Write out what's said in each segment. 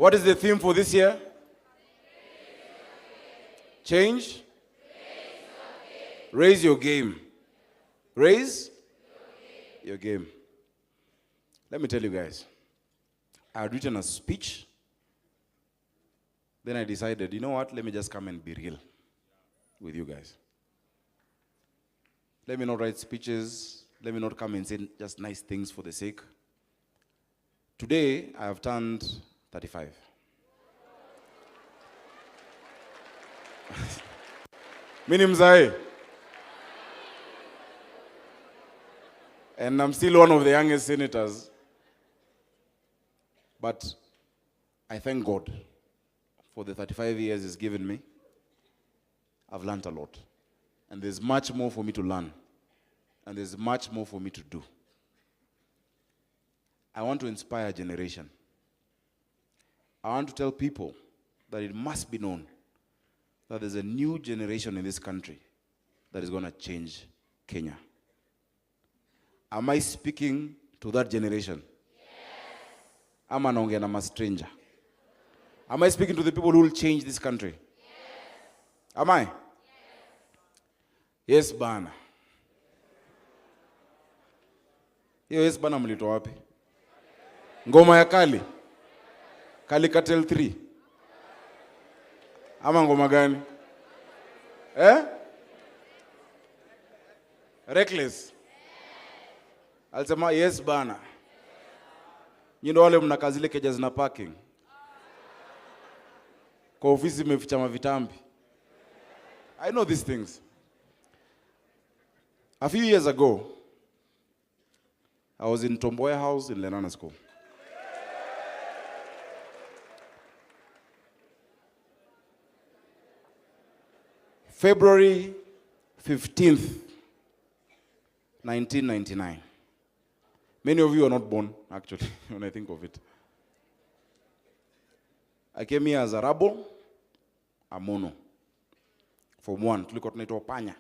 What is the theme for this year? Change? Raise your game. Raise your game. Let me tell you guys. I had written a speech. Then I decided, you know what? Let me just come and be real with you guys. Let me not write speeches. Let me not come and say just nice things for the sake. Today, I have turned 35. Mini mzae. And I'm still one of the youngest senators. But I thank God for the 35 years He's given me. I've learned a lot. And there's much more for me to learn. And there's much more for me to do. I want to inspire a generation. I want to tell people that it must be known that there's a new generation in this country that is going to change Kenya. Am I speaking to that generation? Yes. Am I naongea na stranger? Am I speaking to the people who will change this country? Yes. Am I? Yes, bana. Yes, bana mlito wapi? Ngoma ya Kali? Kali Cartel 3? Ama ngoma gani? Reckless? Alisema yes bana. Nyinyi wale mnakaa zile keja zina parking. Kwa ofisi mmeficha mavitambi. I know these things. A few years ago, I was in Powerhouse in Lenana School. February 15th, 1999. Many of you are not born, actually, when I think of it. I came here as a rebel, a mono. From one, tulikuwa tunaitwa panya.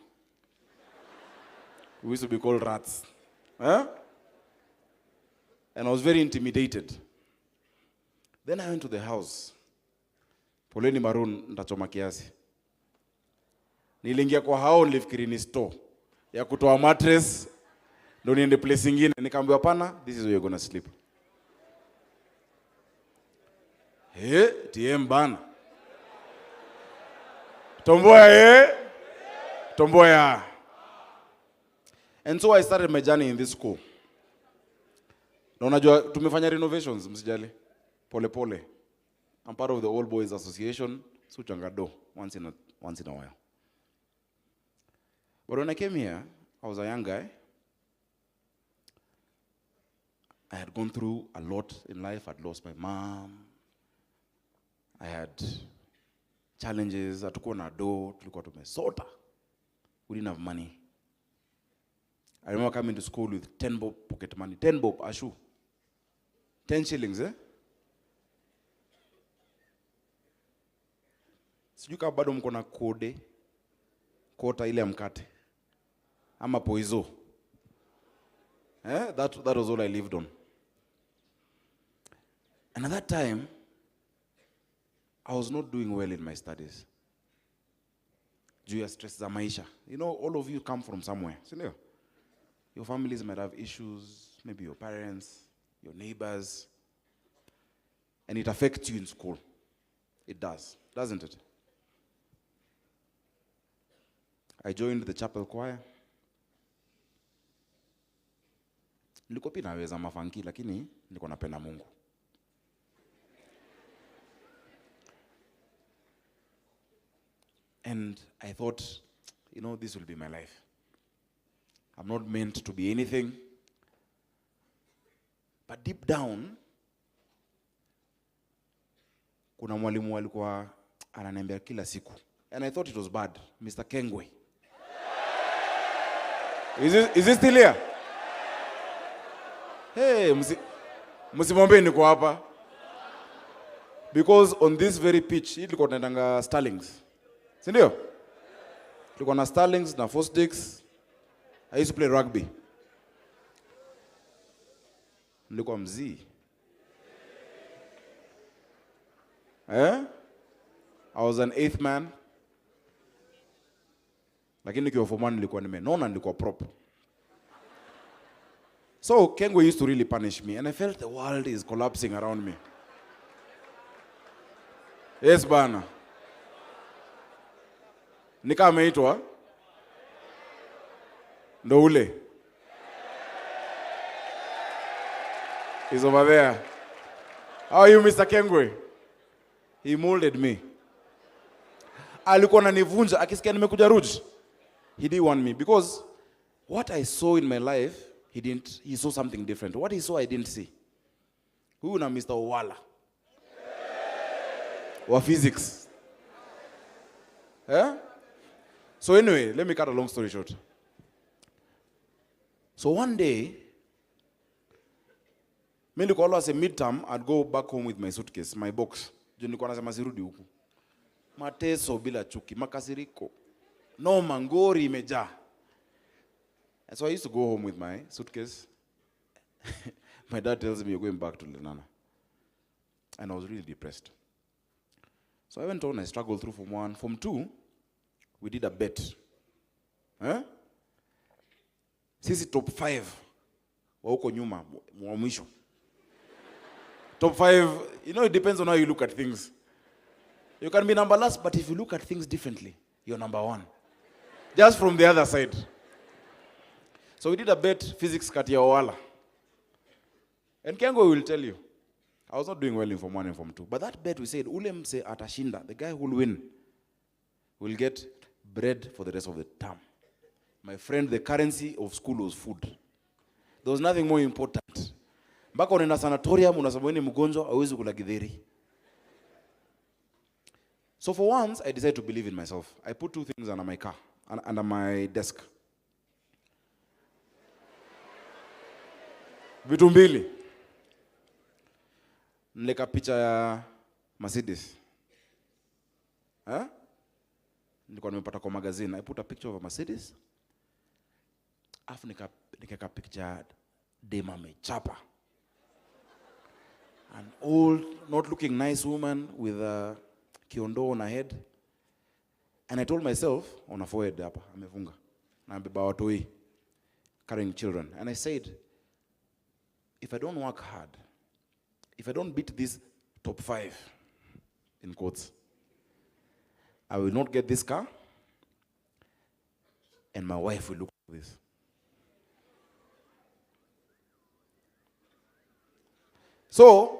We used to be called rats. Huh? And I was very intimidated. Then I went to the house. Poleni maroon, ntachoma kiasi. Nilingia kwa hao nilifikiri ni store ya kutoa mattress ndo niende place nyingine, nikaambiwa pana, this is where you're going to sleep. TM bana. Tomboya Tomboya. And so I started my journey in this school. Na unajua tumefanya renovations msijali. Pole pole. I'm part of the Old Boys Association, so changado once in a while. But when I came here, I was a young guy. I had gone through a lot in life. I'd lost my mom. I had challenges. Hatukuwa na do, tulikuwa tumesota. We didn't have money. I remember coming to school with 10 bob pocket money. 10 bob, ashu. 10 shillings, Sijui kama bado mko na kota ile ya mkate. Ama poizo. That was all I lived on. And at that time, I was not doing well in my studies. Due to stress za maisha. You know, all of you come from somewhere. So, your families might have issues, maybe your parents, your neighbors. And it affects you in school. It does, doesn't it? I joined the chapel choir. Nilikuwa pia naweza mafanki lakini nilikuwa napenda Mungu. And I thought, you know, this will be my life. I'm not meant to be anything. But deep down, kuna mwalimu alikuwa ananiambia kila siku. And I thought it was bad. Mr. Kengwe. Is he still here? Hey, msimwombe niko hapa. Because on this very pitch, ilikuwa tunaendanga Starlings. Si ndio? Tulikuwa na Starlings na Four Sticks. I used to play rugby. Nilikuwa mzii. Eh? I was an 8th man. Lakini nikiwa form 1 nilikuwa nimenona, nilikuwa prop. So Kengo used to really punish me, and I felt the world is collapsing around me. Yes, bana. Nika ameitwa ndo ule. He's over there. How are you, Mr. Kengwe? He molded me. Alikuwa ananivunja akisikia nimekuja Rouge. He didn't want me because what I saw in my life, he saw something different. What he saw, I didn't see. Huyu na Mr. Owala. Wa physics. Eh? So anyway, let me cut a long story short. So one day, mimi nilikuwa always a midterm, I'd go back home with my suitcase, my box. Juu nilikuwa nasema sirudi huku. Mateso bila chuki, makasiriko. No mangori imejaa. And so I used to go home with my suitcase. My dad tells me you're going back to Lenana. And I was really depressed. So I went on, I struggled through Form 1. Form 2, we did a bet. Huh? Sisi top 5 wa huko nyuma wa mwisho. Top 5, you know, it depends on how you look at things. You can be number last, but if you look at things differently, you're number 1. Just from the other side. So we did a bet, physics kati ya Owala. And Kengo will tell you, I was not doing well in Form 1 and Form 2. But that bet we said, ule mse atashinda, the guy who will win, will get bread for the rest of the term. My friend, the currency of school was food. There was nothing more important. Mpaka unaenda sanatorium, unasema ni mgonjwa, hauwezi kula githeri. So for once, I decided to believe in myself. I put 2 things under my car, under my desk. Vitu mbili. Nileka picha ya Mercedes. Nilikuwa nimepata kwa magazine. I put a picture of a Mercedes. Afu nikaka picture dema mechapa. An old, not looking nice woman with a kiondo on her head. And I told myself, on a forehead hapa, amefunga. Na mbeba watoi, carrying children. And I said, if I don't work hard, if I don't beat this top 5, in quotes, I will not get this car, and my wife will look at this. So,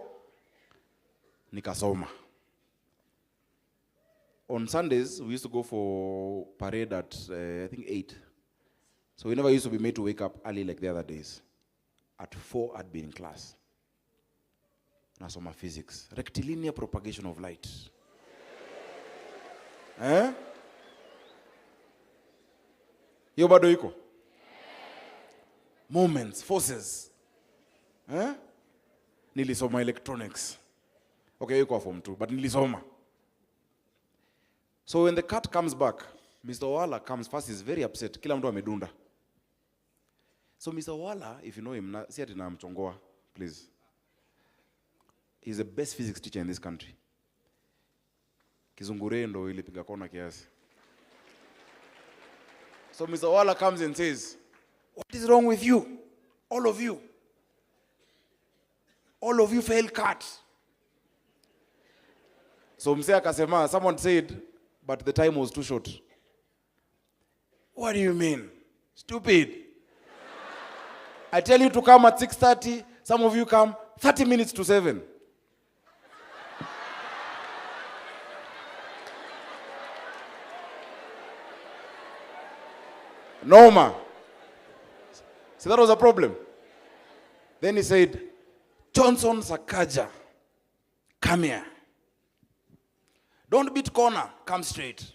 nikasoma. On Sundays, we used to go for parade at, I think, 8. So we never used to be made to wake up early like the other days. At 4, I'd be in class. Nasoma physics. Rectilinear propagation of light. Yo bado iko? Moments, forces. Nilisoma electronics. Okay, you go Form 2, but nilisoma. So when the cat comes back, Mr. Owala comes first, he's very upset. Kila mtu amedunda. So Mr. Owala, if you know him, si ati namchongoa, please. He's the best physics teacher in this country. Kizungure ndo ilipiga kona kiasi. So Mr. Owala comes and says, what is wrong with you? All of you. All of you fail cat. So mse akasema, someone said, but the time was too short. What do you mean? Stupid. I tell you to come at 6:30, some of you come 30 minutes to 7. Norma. So that was a problem. Then he said, Johnson Sakaja, come here. Don't beat corner, come straight.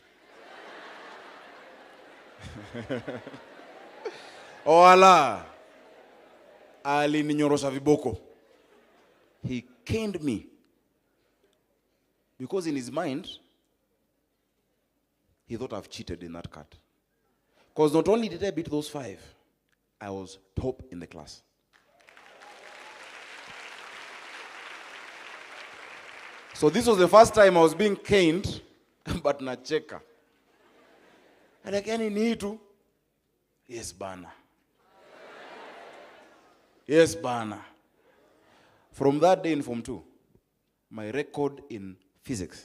Owala. Alininyorosha viboko. He caned me. Because in his mind, he thought I've cheated in that card. Because not only did I beat those 5, I was top in the class. So this was the first time I was being caned, but nacheka. And like, any need to? Yes, bana. Yes, bana. From that day in Form 2, my record in physics,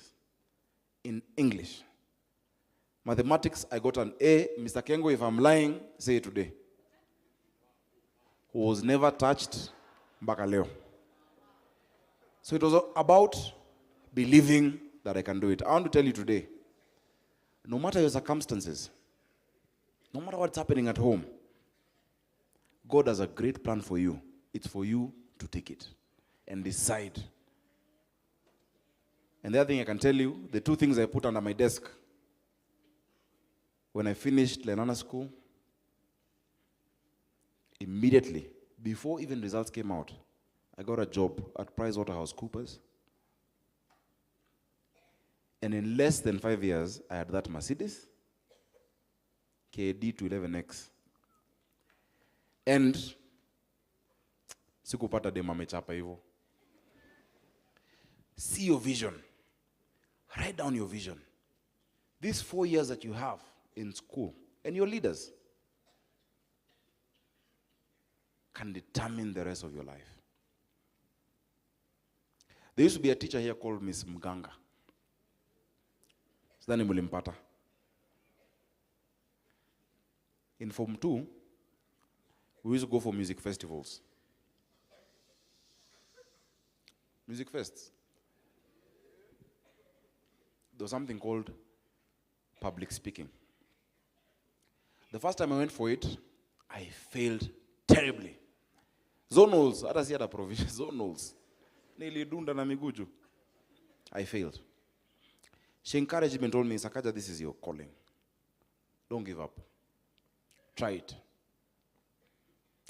in English, mathematics, I got an A. Mr. Kengo, if I'm lying, say it today. Was never touched mpaka leo. So it was about believing that I can do it. I want to tell you today, no matter your circumstances, no matter what's happening at home, God has a great plan for you. It's for you to take it and decide. And the other thing I can tell you, the two things I put under my desk when I finished Lenana School, immediately, before even results came out, I got a job at PricewaterhouseCoopers. And in less than 5 years, I had that Mercedes, KD 211X. And sikupata dema mechapa hivyo. See your vision. Write down your vision. These 4 years that you have in school and your leaders can determine the rest of your life. There used to be a teacher here called Miss Mganga. Sidhani mulimpata. In Form 2, we used to go for music festivals. Music fests. There was something called public speaking. The first time I went for it, I failed terribly. Zonals, hata si hata provision, zonals. Nilidunda na miguju. I failed. She encouraged me and told me, Sakaja, this is your calling. Don't give up. Try it.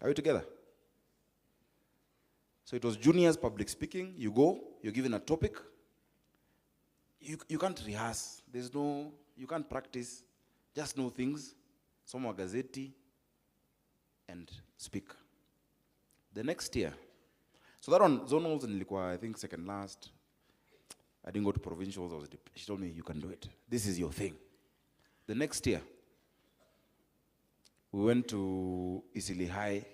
Are we together? So it was juniors public speaking. You go, you're given a topic. You can't rehearse. You can't practice. Just know things. Soma gazeti and speak. The next year, so that one, zonals nilikuwa, I think, second last. I didn't go to provincials. She told me, you can do it. This is your thing. The next year, we went to Isili High.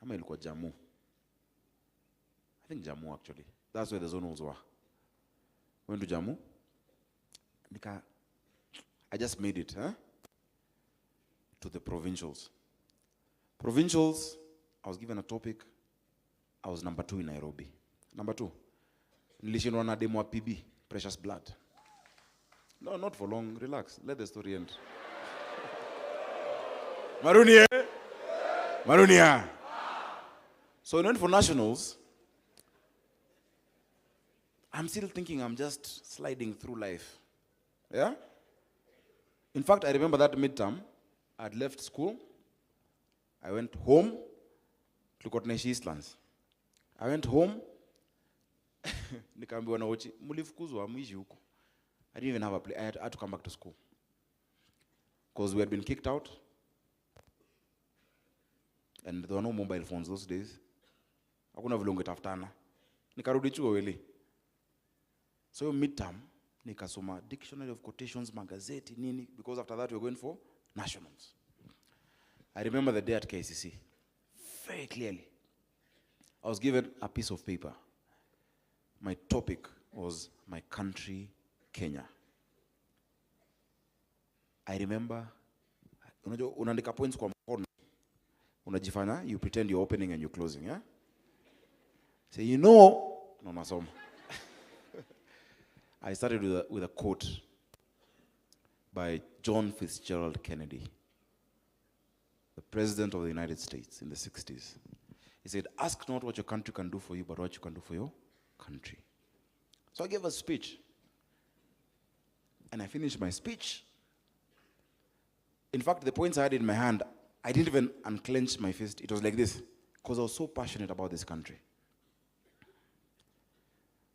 Ama ilikuwa Jammu. I think Jammu, actually. That's where the zonals were. Went to Jammu. I just made it, to the provincials. Provincials, I was given a topic. I was number 2 in Nairobi. Number 2. Nilishindwa na demo wa PB, precious blood. No, not for long. Relax. Let the story end. Marunia. Marunia. So I went for nationals. I'm still thinking I'm just sliding through life. Yeah? In fact, I remember that midterm, I'd left school. I went home to Kotneshi Eastlands. I went home. Nikaambiwa na Ochi, mulifukuzwa mwishi huko. I didn't even have a place. I had to come back to school. Because we had been kicked out. And there were no mobile phones those days. Hakuna vile ungetafutana. Nikarudi chuo weli. So midterm, nikasoma dictionary of quotations, magazeti, nini, because after that we were going for nationals. I remember the day at KCC very clearly. I was given a piece of paper. My topic was my country, Kenya. I remember, unaandika points kwa mkono. Unajifanya, you pretend you're opening and you're closing, yeah? Say, you know, no nasoma. I started with a quote by John Fitzgerald Kennedy, the President of the United States in the 60s. He said, ask not what your country can do for you, but what you can do for your country. So I gave a speech. And I finished my speech. In fact, the points I had in my hand, I didn't even unclench my fist. It was like this, because I was so passionate about this country.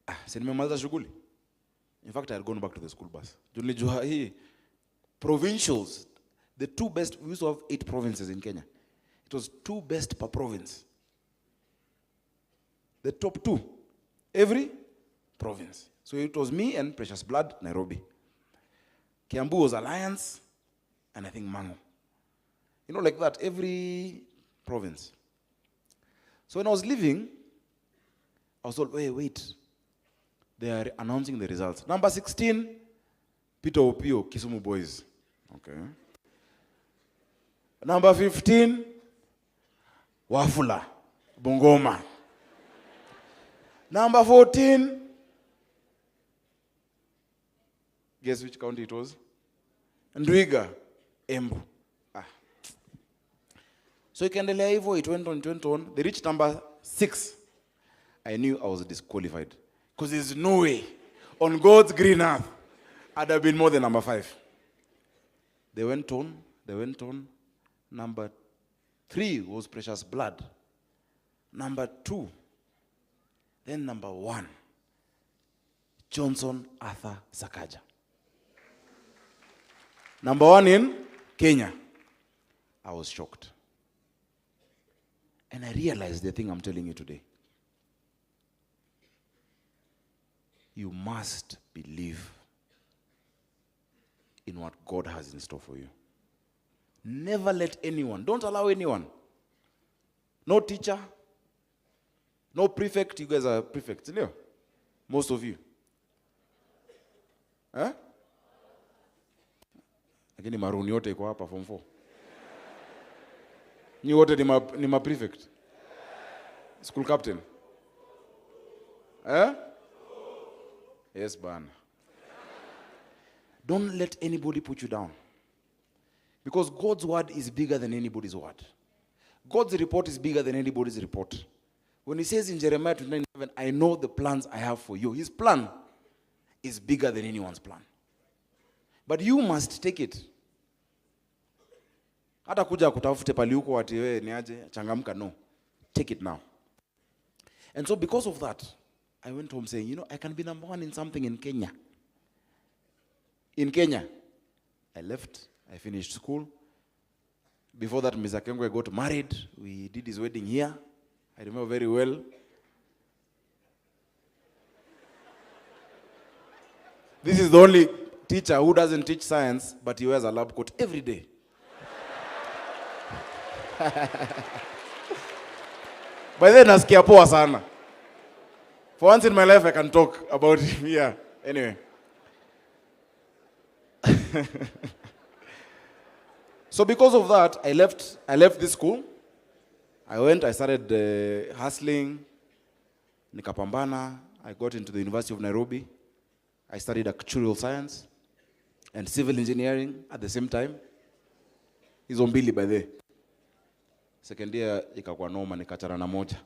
In fact, I had gone back to the school bus. Provincials, the 2 best, we used to have 8 provinces in Kenya. It was 2 best per province. The top 2, every province. So it was me and Precious Blood, Nairobi. Kiambu was Alliance, and I think Mango. You know, like that, every province. So when I was leaving, I was told, wait. They are announcing the results. Number 16, Peter Opio, Kisumu Boys. Okay. Number 15, Wafula, Bungoma. Number 14, guess which county it was? Ndwiga, Embu. So it went on. They reached number 6. I knew I was disqualified. Because there's no way on God's green earth I'd have been more than number 5. They went on. Number 3 was Precious Blood. Number 2. Then number 1. Johnson Arthur Sakaja. Number 1 in Kenya. I was shocked. And I realized the thing I'm telling you today. You must believe in what God has in store for you. Never let anyone, don't allow anyone, no teacher, no prefect. You guys are prefects, you know? Most of you. Huh? Lakini maruni yote iko hapa form 4. Ni wote ni ma prefect. School captain. Eh? Yes, bana. Don't let anybody put you down. Because God's word is bigger than anybody's word. God's report is bigger than anybody's report. When he says in Jeremiah 29:11, I know the plans I have for you. His plan is bigger than anyone's plan. But you must take it. Hata kuja kutafute pali huko ati wewe ni aje changamka, no. Take it now. And so because of that, I went home saying, you know, I can be number 1 in something in Kenya. In Kenya. I left. I finished school. Before that, Mr. Kengwe got married. We did his wedding here. I remember very well. This is the only teacher who doesn't teach science, but he wears a lab coat every day. By then, nasikia poa sana. For once in my life, I can talk about him. Yeah. Anyway. So because of that, I left this school. I started hustling. Nikapambana. I got into the University of Nairobi. I studied actuarial science and civil engineering at the same time. Hizo mbili by the way. Second year ikakuwa noma nikachana na moja.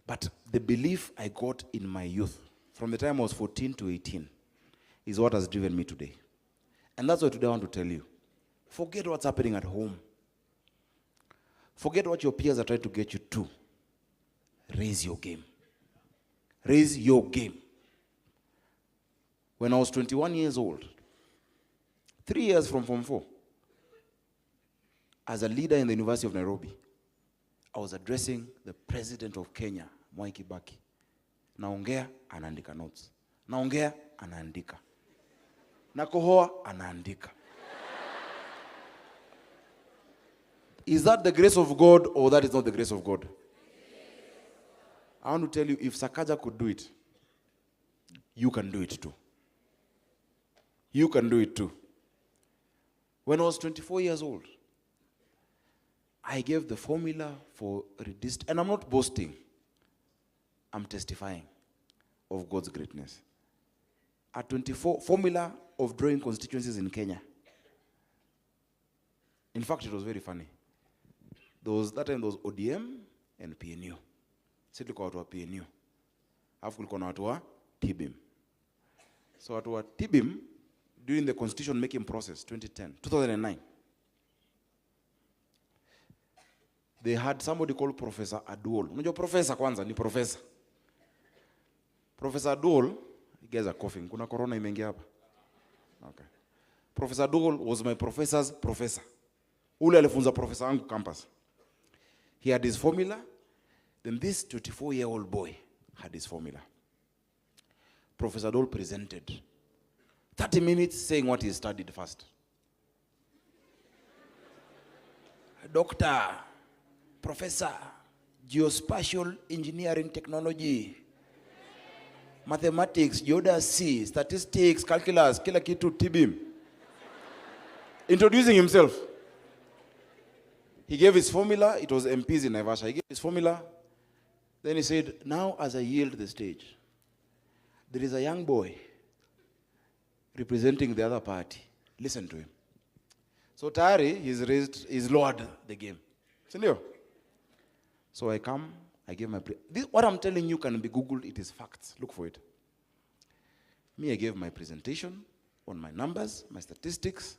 But the belief I got in my youth, from the time I was 14 to 18, is what has driven me today. And that's what today I want to tell you. Forget what's happening at home. Forget what your peers are trying to get you to. Raise your game. Raise your game. When I was 21 years old, 3 years from Form 4, as a leader in the University of Nairobi, I was addressing the president of Kenya, Mwai Kibaki. Naongea, anaandika notes. Naongea, anaandika. Nakohoa, anaandika. Is that the grace of God or that is not the grace of God? I want to tell you, if Sakaja could do it, you can do it too. You can do it too. When I was 24 years old, I gave the formula for reduced, and I'm not boasting. I'm testifying of God's greatness. At 24, formula of drawing constituencies in Kenya. In fact, it was very funny. That time there was ODM and PNU. Sisi tulikuwa watu wa PNU. Alafu kulikuwa na watu wa TBIM. So watu wa TBIM, during the constitution making process, 2009, they had somebody called Professor Aduol. Unajua professor kwanza ni professor. Professor Aduol, you guys are coughing. Kuna corona imeingia hapa. Okay. Professor Aduol was my professor's professor. Ule alifunza professor wangu campus. He had his formula. Then this 24-year-old boy had his formula. Professor Dole presented. 30 minutes saying what he studied first. Doctor, Professor, Geospatial Engineering Technology, Mathematics, Geodesy, Statistics, Calculus, kila kitu TBIM. Introducing himself. He gave his formula. It was MPs in Naivasha. He gave his formula. Then he said, now as I yield the stage, there is a young boy representing the other party. Listen to him. So Tari, he's lowered the game. So I come, I give my... what I'm telling you can be Googled. It is facts. Look for it. Me, I gave my presentation on my numbers, my statistics.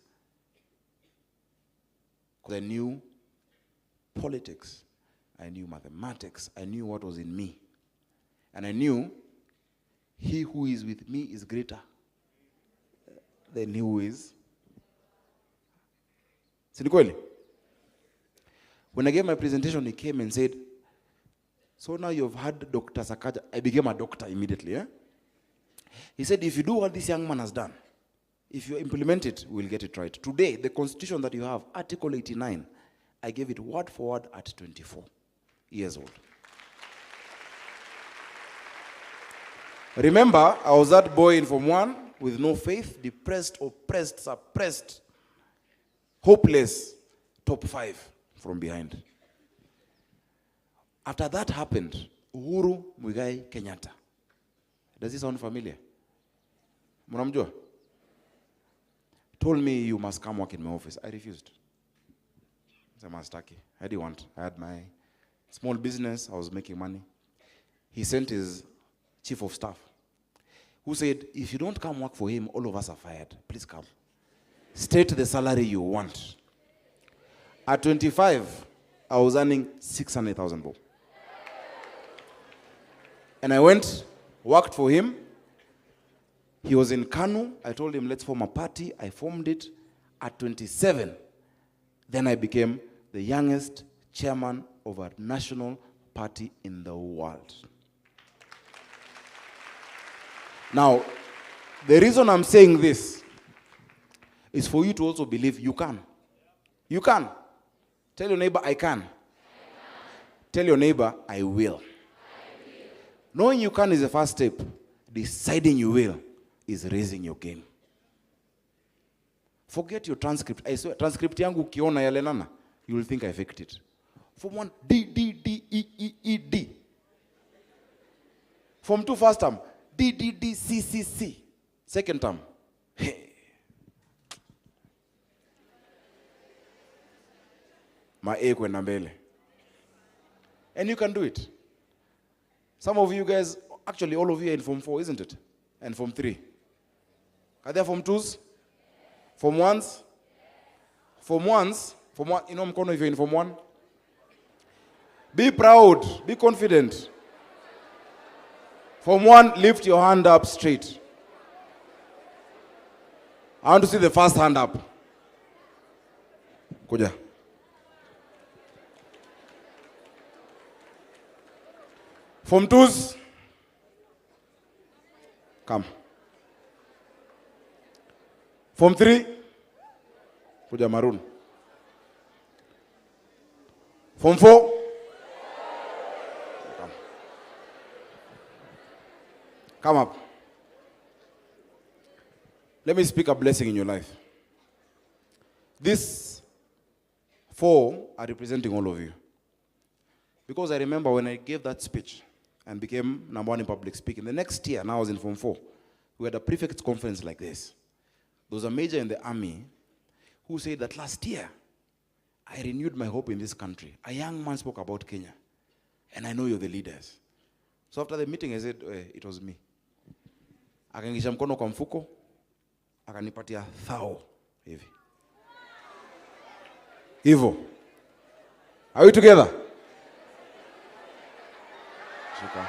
Because I knew politics. I knew mathematics. I knew what was in me. And I knew he who is with me is greater than he who is. When I gave my presentation, he came and said, so now you've had Dr. Sakaja. I became a doctor immediately. He said, if you do what this young man has done, if you implement it, we'll get it right. Today, the constitution that you have, Article 89, I gave it word for word at 24 years old. Remember, I was that boy in Form 1 with no faith, depressed, oppressed, suppressed, hopeless, top 5 from behind. After that happened, Uhuru Muigai Kenyatta. Does this sound familiar? Munamjua? Told me you must come work in my office. I refused. I must take. I didn't want. I had my small business. I was making money. He sent his chief of staff, who said, if you don't come work for him, all of us are fired. Please come. State the salary you want. At 25, I was earning 600,000 bob. And I went, worked for him. He was in Kanu. I told him, let's form a party. I formed it. At 27, then I became the youngest chairman of a national party in the world. Now, the reason I'm saying this is for you to also believe you can. You can. Tell your neighbor, I can. Tell your neighbor, I will. Knowing you can is the first step. Deciding you will is raising your game. Forget your transcript. I swear, transcript yangu ukiona ya Lenana, you will think I faked it. Form 1, D, D, D, E, E, E, D. Form 2, first term, D, D, D, C, C, C. Second term, hey. Ma A kwenda mbele. And you can do it. Some of you guys, actually all of you are in Form 4, isn't it? And Form 3. Are there Form 2s? Form 1s? Form 1s? Form 1, you know mkono if you're in Form 1? Be proud, be confident. Form 1, lift your hand up straight. I want to see the first hand up. Kuja. Form 2s, come. Form 3, kuja maroon. Form 4, come. Come up. Let me speak a blessing in your life. These 4 are representing all of you. Because I remember when I gave that speech and became #1 in public speaking, the next year, now I was in Form 4, we had a prefects conference like this. There was a major in the army who said that last year, I renewed my hope in this country. A young man spoke about Kenya, and I know you're the leaders. So after the meeting, I said, it was me. Akaingisha mkono kwa mfuko, akanipatia 1,000 hivi. Hivyo. Are we together? Shika.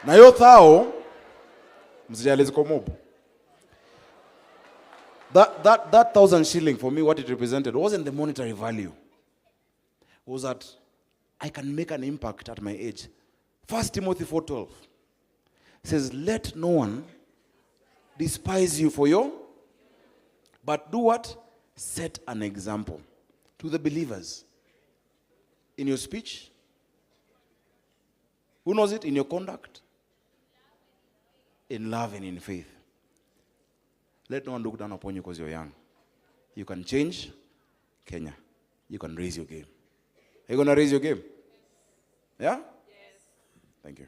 Na hiyo 1,000 msijalize kwa mob. That 1,000 shilling for me, what it represented wasn't the monetary value. was that I can make an impact at my age. 1 Timothy 4:12 says, let no one despise you for your, but do what? Set an example to the believers. In your speech. Who knows it? In your conduct. In love and in faith. Let no one look down upon you because you're young. You can change Kenya. You can raise your game. Are you going to raise your game? Yeah? Yes. Thank you.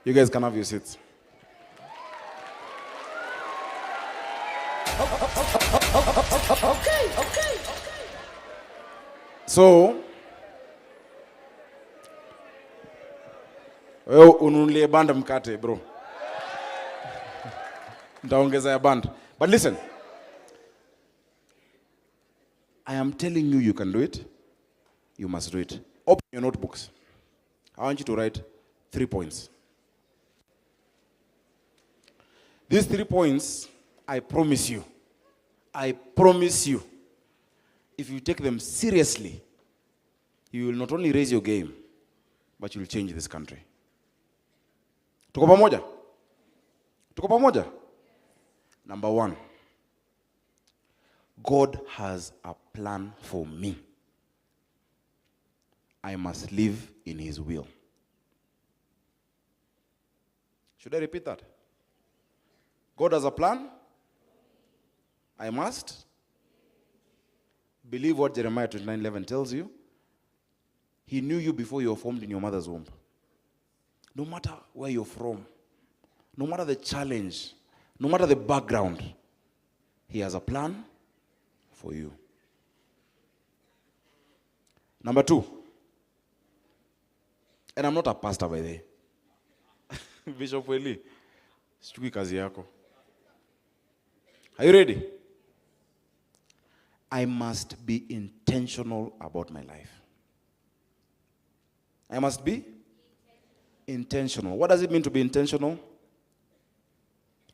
You guys can have your seats. Okay. So, wewe ununulie banda mkate, bro. Nitaongeza ya band. But listen. I am telling you, you can do it. You must do it. Open your notebooks. I want you to write 3 points. These 3 points, I promise you, if you take them seriously, you will not only raise your game, but you will change this country. Tuko pamoja? Tuko pamoja? Number 1, God has a plan for me. I must live in His will. Should I repeat that? God has a plan. I must believe what Jeremiah 29:11 tells you. He knew you before you were formed in your mother's womb. No matter where you're from, no matter the challenge, no matter the background, He has a plan for you. Number 2, and I'm not a pastor by the way. Bishop Weli, sichukui kazi yako. Are you ready? I must be intentional about my life. I must be intentional. What does it mean to be intentional?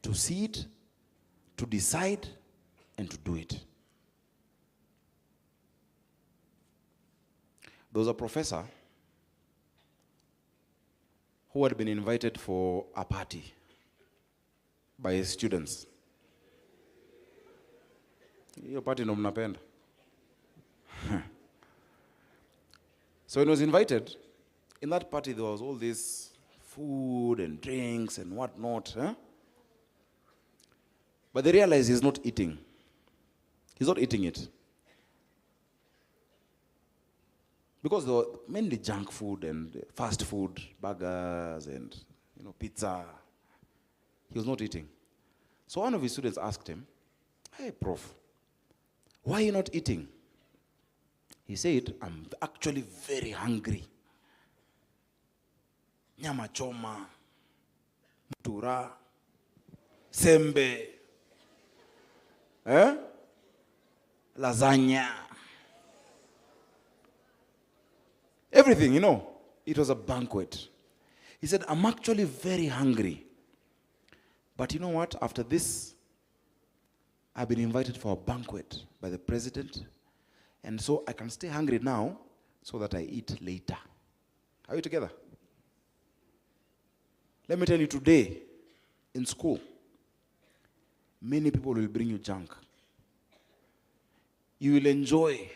To see it, to decide, and to do it. There was a professor who had been invited for a party by his students. Your party no mnapenda. So when he was invited, in that party there was all this food and drinks and whatnot. But they realized he's not eating. He's not eating it. Because there were mainly junk food and fast food, burgers and pizza. He was not eating. So one of his students asked him, "Hey, Prof, why are you not eating?" He said, "I'm actually very hungry. Nyama choma, mutura, sembe, lasagna. Everything, It was a banquet. He said, "I'm actually very hungry. But you know what? After this, I've been invited for a banquet by the president. And so I can stay hungry now so that I eat later." Are we together? Let me tell you, today, in school, many people will bring you junk. You will enjoy.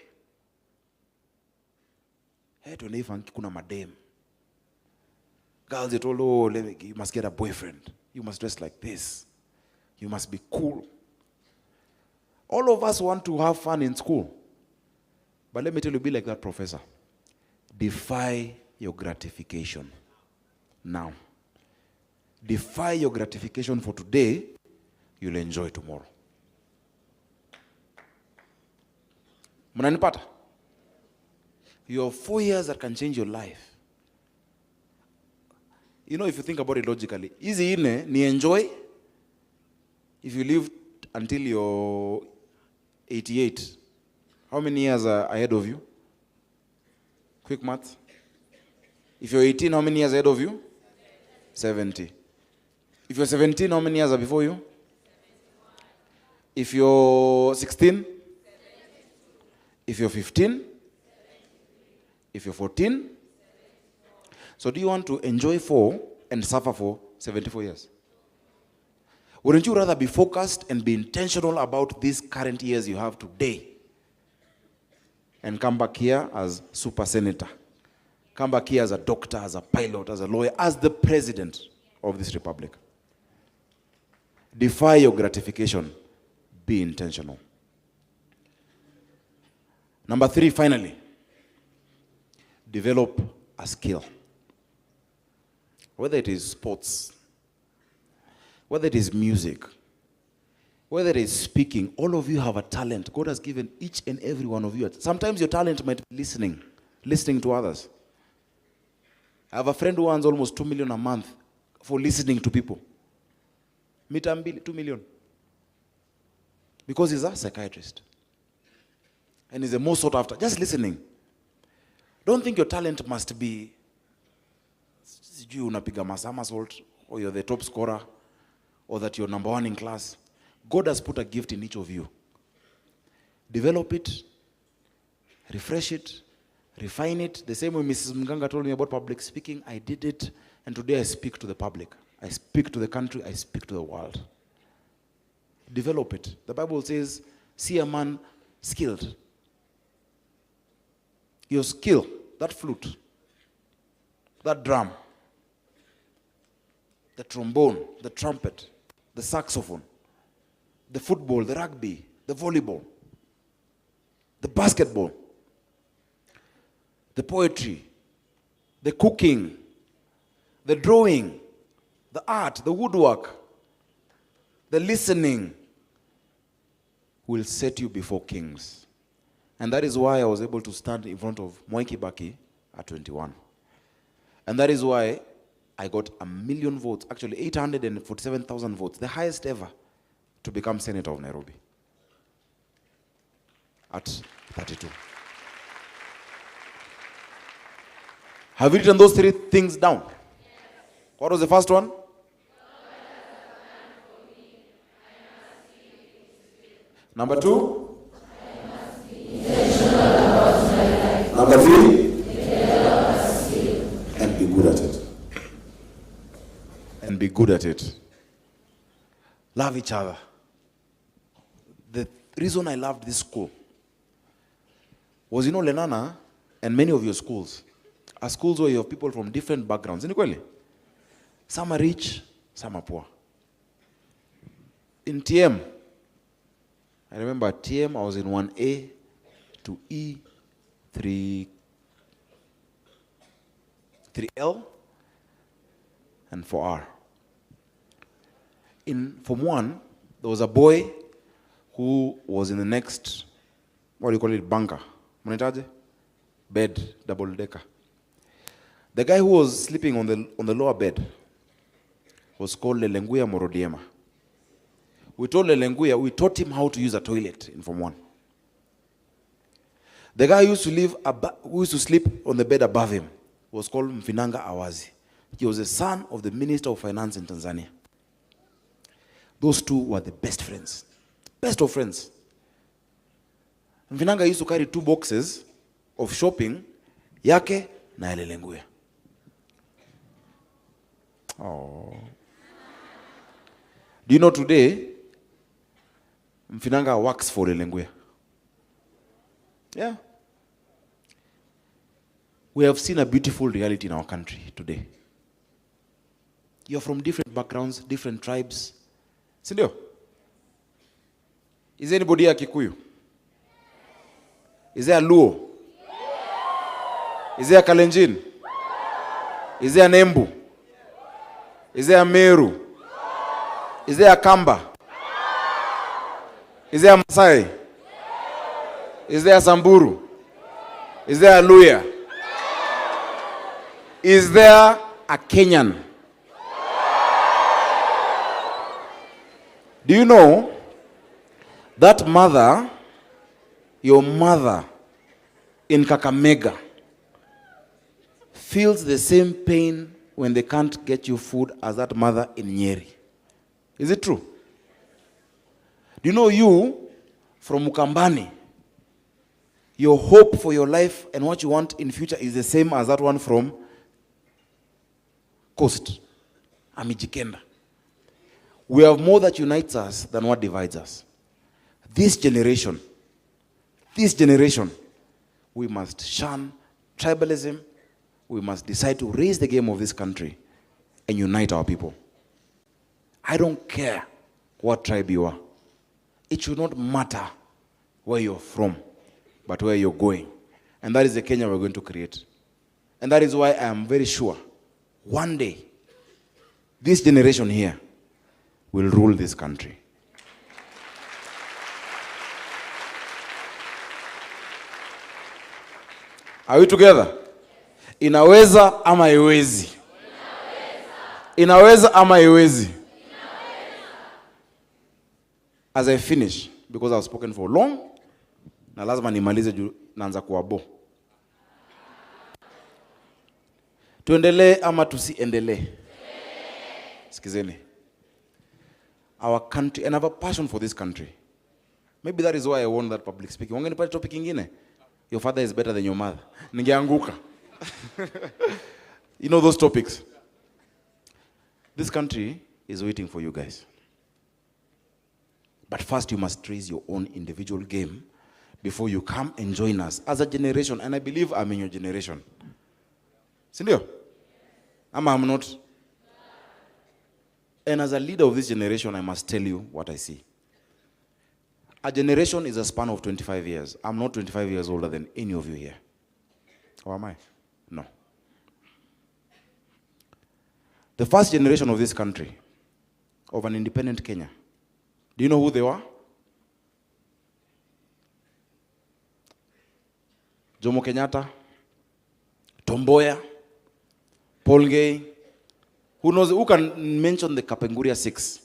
Hey, kuna madem. Girls, they told, "Oh, you must get a boyfriend. You must dress like this. You must be cool." All of us want to have fun in school. But let me tell you, be like that professor. Defy your gratification now. Defy your gratification for today. You'll enjoy tomorrow. Mnanipata? You have 4 years that can change your life. If you think about it logically, easy ni enjoy. If you live until you're 88, how many years are ahead of you? Quick math. If you're 18, how many years ahead of you? 70. If you're 17, how many years are before you? If you're 16? If you're 15? If you're 14? So do you want to enjoy 4 and suffer for 74 years? Wouldn't you rather be focused and be intentional about these current years you have today and come back here as super senator, come back here as a doctor, as a pilot, as a lawyer, as the president of this republic? Defy your gratification. Be intentional. Number 3, finally, develop a skill. Whether it is sports, whether it is music, whether it is speaking, all of you have a talent. God has given each and every one of you. Sometimes your talent might be listening to others. I have a friend who earns almost 2 million a month for listening to people. 2 million. Because he's a psychiatrist. And he's the most sought after. Just listening. Don't think your talent must be you unapiga masomersault, or you're the top scorer, or that you're number 1 in class. God has put a gift in each of you. Develop it, refresh it, refine it. The same way Mrs. Mganga told me about public speaking, I did it, and today I speak to the public. I speak to the country, I speak to the world. Develop it. The Bible says, see a man skilled. Your skill, that flute, that drum, the trombone, the trumpet, the saxophone, the football, the rugby, the volleyball, the basketball, the poetry, the cooking, the drawing, the art, the woodwork, the listening will set you before kings. And that is why I was able to stand in front of Mwai Kibaki at 21. And that is why I got 1 million votes, actually 847,000 votes, the highest ever, to become Senator of Nairobi at 32. Have you written those 3 things down? Yes. What was the first one? Number 2? I must be intentional about my life. Number 3? Develop a skill. And be good at it. And be good at it. Love each other. The reason I loved this school was, Lenana and many of your schools are schools where you have people from different backgrounds. Some are rich, some are poor. In TM, I remember TM, I was in 1A to E, 3L, and 4R. In Form 1, there was a boy who was in the next, what do you call it, bunker? Monetaje? Bed, double decker. The guy who was sleeping on the lower bed was called Lelenguya Morodiema. We told Lelenguya, we taught him how to use a toilet in Form 1. The guy who used to sleep on the bed above him was called Mfinanga Awazi. He was the son of the Minister of Finance in Tanzania. Those two were the best friends. Best of friends. Mfinanga used to carry 2 boxes of shopping, yake na Lelenguya. Oh. Do you know today, Mfinanga works for Lelenguya? Yeah. We have seen a beautiful reality in our country today. You're from different backgrounds, different tribes. Sindio? Is there anybody here Kikuyu? Is there a Luo? Is there a Kalenjin? Is there an Embu? Is there a Meru? Is there a Kamba? Is there a Masai? Is there a Samburu? Is there a Luya? Is there a Kenyan? Do you know that mother, your mother in Kakamega, feels the same pain when they can't get you food as that mother in Nyeri? Is it true? Do you know you from Mukambani, your hope for your life and what you want in future is the same as that one from Coast, Amijikenda. We have more that unites us than what divides us. This generation, we must shun tribalism. We must decide to raise the game of this country and unite our people. I don't care what tribe you are. It should not matter where you're from, but where you're going. And that is the Kenya we're going to create. And that is why I am very sure one day, this generation here will rule this country. Are we together? Inaweza ama iwezi? Inaweza ama iwezi? As I finish, because I've spoken for long, na lazima nimalize juu naanza kuwabo. Tuendelee ama tusiendelee? Sikizeni. Our country, and I have a passion for this country. Maybe that is why I won that public speaking. Wangenipata topic ingine? Your father is better than your mother. Ningeanguka. You know those topics. This country is waiting for you guys. But first you must raise your own individual game before you come and join us as a generation. And I believe I'm in your generation. Sindio? I'm not. And as a leader of this generation, I must tell you what I see. A generation is a span of 25 years. I'm not 25 years older than any of you here. Or am I? No. The first generation of this country, of an independent Kenya, do you know who they were? Jomo Kenyatta, Tom Mboya, Paul Gay. Who knows? Who can mention the Kapenguria 6?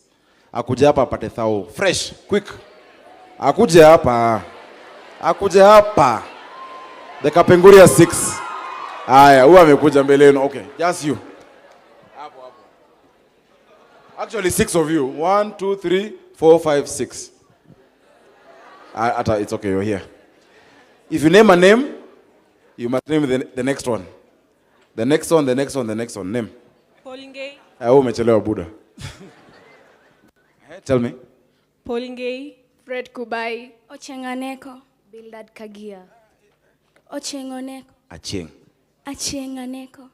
Akuja hapa apate thao. Fresh, quick. Akuja hapa. Akuja hapa. The Kapenguria 6. Aya, who amekuja mbele yenu? Okay, just you. Hapo hapo. Actually 6 of you. 1, 2, 3, 4, 5, 6. It's okay, you're here. If you name a name, you must name the next one. The next one, the next one, the next one. Name. Polingay. Umechelewa Buddha. Tell me. Polingay. Fred Kubai. Ochenganeko. Bildad Kagia. Ochengoneko. Acheng. Achenganeko.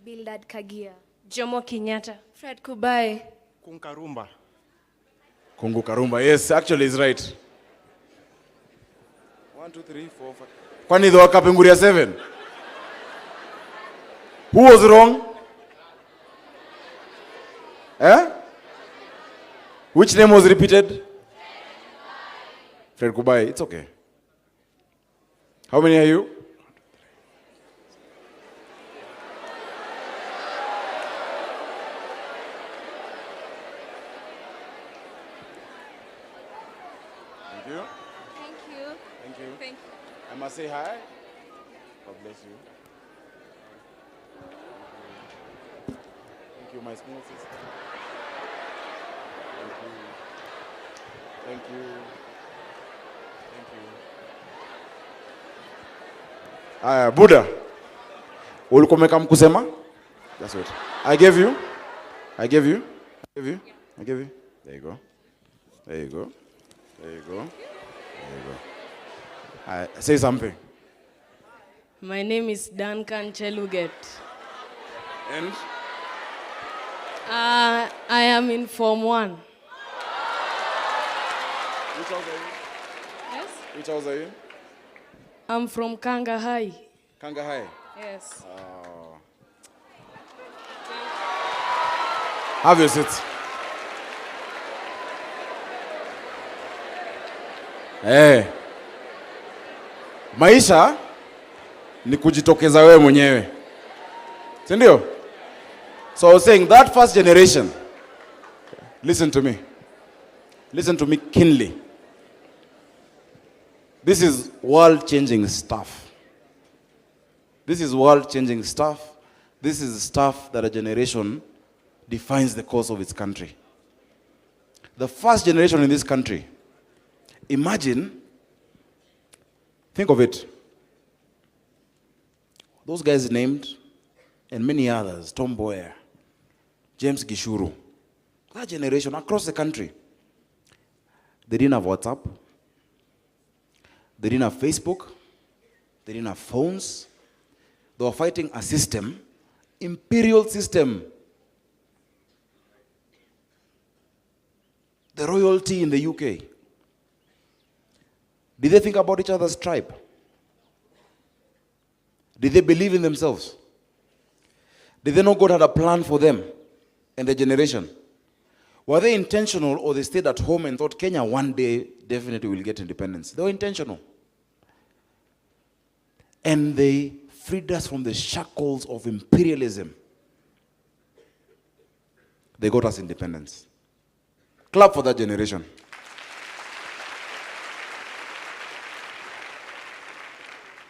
Bildad Kagia. Jomo Kenyatta. Fred Kubai. Kunkarumba. Kungu Karumba. Yes, actually he's right. 1, 2, 3, 4, 5. Kwani the Kapenguria 7? Who was wrong? Which name was repeated? Fred Kubai. It's okay. How many are you? Thank you. Thank you. Thank you. Thank you. I must say hi. God bless you. Thank you, my small sister. Thank you. Thank you. Thank you. Aya, Buddha. Ulikuwa umekam kusema? That's it. I gave you. I gave you. I gave you. I gave you. There you go. There you go. There you go. There you go. Say something. My name is Duncan Cheluget. And? I am in Form 1. Which house are you? Yes? Which house are you? I'm from Kanga High. Kanga High. Yes. Oh. Have your seat. Hey. Maisha ni kujitokeza wewe mwenyewe. Si ndio? So I was saying that first generation, listen to me. Listen to me keenly. This is world-changing stuff. This is world-changing stuff. This is stuff that a generation defines the course of its country. The first generation in this country, imagine, think of it. Those guys named, and many others, Tom Boyer, James Gishuru, that generation across the country, they didn't have WhatsApp, they didn't have Facebook, they didn't have phones. They were fighting a system, imperial system. The royalty in the UK. Did they think about each other's tribe? Did they believe in themselves? Did they know God had a plan for them and their generation? Were they intentional, or they stayed at home and thought Kenya one day definitely will get independence? They were intentional. And they freed us from the shackles of imperialism. They got us independence. Clap for that generation.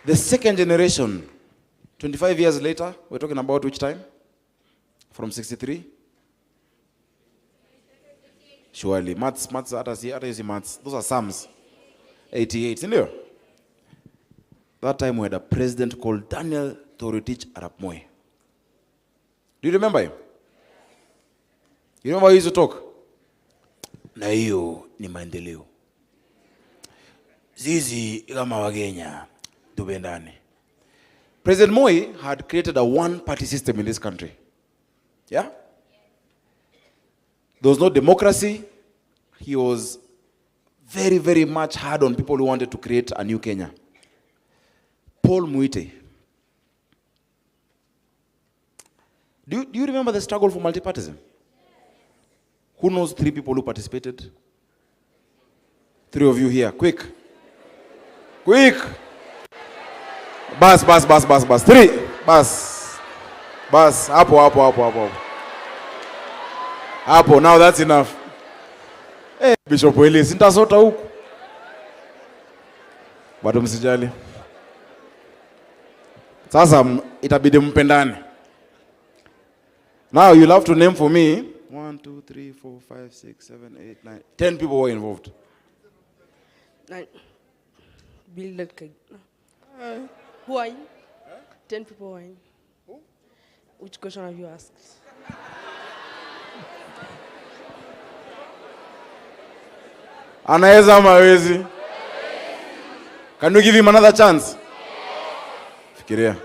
The second generation, 25 years later, we're talking about which time? From 63? Surely. Maths, maths. Those are sums. 88, isn't it? That time we had a president called Daniel Toroitich Arap Moi. Do you remember him? You remember how he used to talk? Na hiyo ni maendeleo. Zizi kama wagenya tubendane. President Moi had created a one-party system in this country. Yeah? There was no democracy. He was very, very much hard on people who wanted to create a new Kenya. Paul Muite. Do you remember the struggle for multipartyism? Who knows 3 people who participated? 3 of you here. Quick. Quick. Bus. 3. Bus. Apo. Now that's enough. Hey, Bishop Willis, sintasota huku. Bado msijali. Sasa itabidi mpendane. Now you'll have to name for me 1, 2, 3, 4, 5, 6, 7, 8, 9, 10 people were involved. 9. Build who are you? 10 people were in. Who? Which question have you asked? Anaweza mawezi. Can we give him another chance? Fikiria.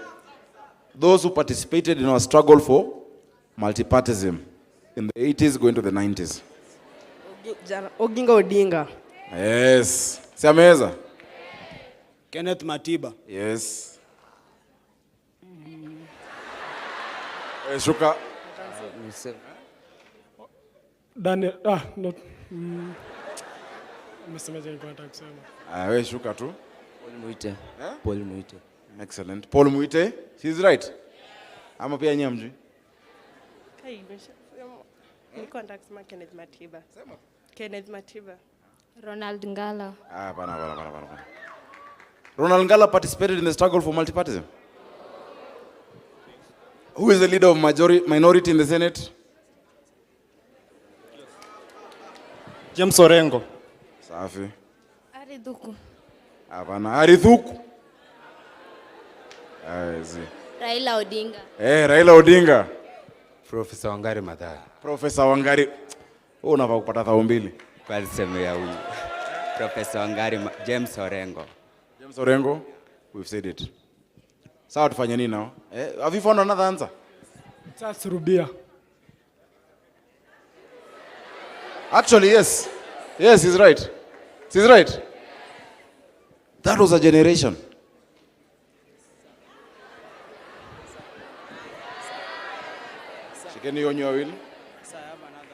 Those who participated in our struggle for multipartyism in the 80s going to the 90s. Oginga Odinga. Yes. Si ameweza? Kenneth Matiba. Yes. Shuka. Daniel, not. Umesemaje nilikuwa nataka kusema. Wewe shuka tu. Paul Muite. Excellent. Paul Muite. He's right. Ama pia nyinyi mjui. Nilikuwa nataka kusema Kenneth Matiba. Sema. Kenneth Matiba. Ronald Ngala. Bana. Ronald Ngala participated in the struggle for multipartyism. Who is the leader of minority in the Senate? James Orengo. Safi. Arithuku. Hapana, Arithuku. Raila Odinga. Raila Odinga. Professor Wangari Maathai. Professor Wangari. Wewe unafaa kupata 2,000. Kwa sema ya huyu. Professor Wangari James Orengo. James Orengo. We've said it. Sawa, tufanye nini now? Have you found another answer? Charles Rubia. Actually, yes. Yes, he's right. He's right. That was a generation. Can you on your will?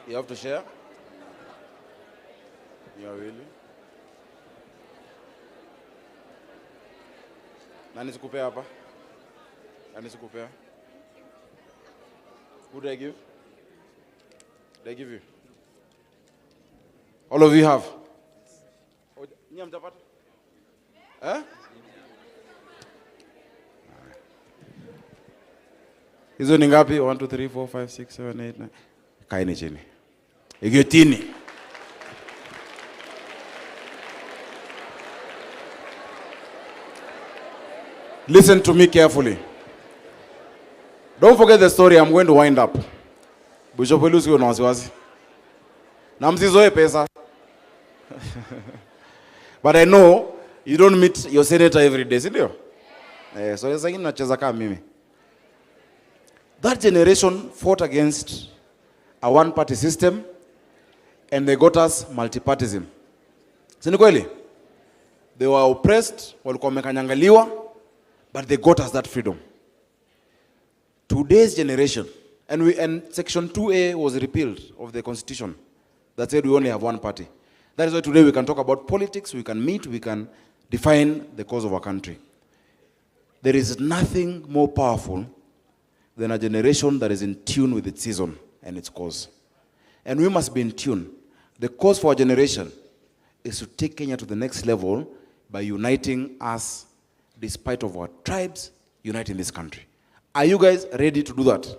You have to share. Your will. Nani sikupea hapa? Nani sikupea? Who did I give? Did I give you? All of you have. Nyam mtapata? Hizo ni ngapi? 1, 2, 3, 4, 5, 6, 7, 8, 9. Kaeni chini. Igetieni. Listen to me carefully. Don't forget the story. I'm going to wind up. Bishop Elusi una wasiwasi. Na msizoe pesa. But I know you don't meet your senator every day, sindio? So sasa hivi nacheza kama mimi. That generation fought against a one-party system and they got us multipartism. Si ni kweli? They were oppressed, walikuwa wamekanyangaliwa, but they got us that freedom. Today's generation, and Section 2A was repealed of the Constitution that said we only have one party. That is why today we can talk about politics, we can meet, we can define the cause of our country. There is nothing more powerful than a generation that is in tune with its season and its cause. And we must be in tune. The cause for our generation is to take Kenya to the next level by uniting us, despite of our tribes, uniting this country. Are you guys ready to do that? Yes.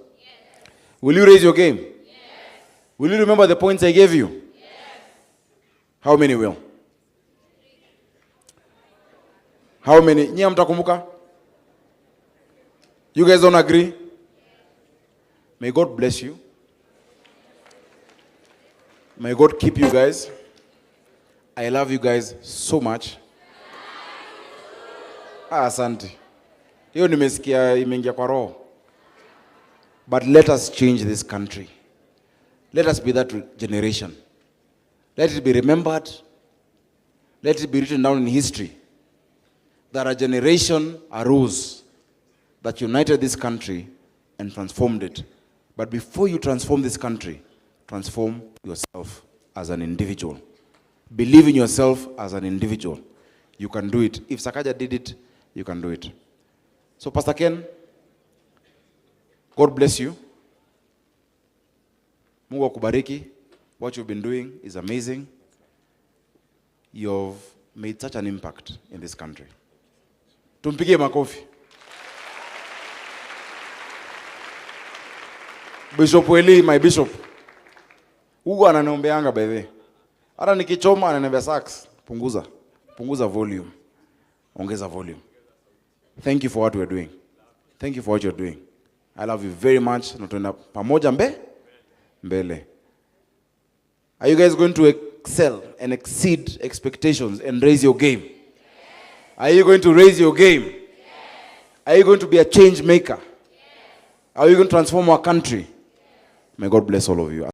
Will you raise your game? Yes. Will you remember the points I gave you? Yes. How many will? How many? Nyie mtakumbuka? You guys don't agree? May God bless you. May God keep you guys. I love you guys so much. Asante. Hiyo nimesikia imeingia kwa roho. But let us change this country. Let us be that generation. Let it be remembered. Let it be written down in history that a generation arose that united this country and transformed it. But before you transform this country, transform yourself as an individual. Believe in yourself as an individual. You can do it. If Sakaja did it, you can do it. So Pastor Ken, God bless you. Mungu akubariki. What you've been doing is amazing. You've made such an impact in this country. Tumpigie makofi. Bishop Weli, my bishop. Hugo ananiombeanga by the way. Hata nikichoma ananiambia sax, punguza volume. Ongeza volume. Thank you for what we're doing. Thank you for what you're doing. I love you very much. Natuenda pamoja mbele. Are you guys going to excel and exceed expectations and raise your game? Yes. Are you going to raise your game? Yes. Are you going to be a change maker? Yes. Are you going to transform our country? Yes. May God bless all of you.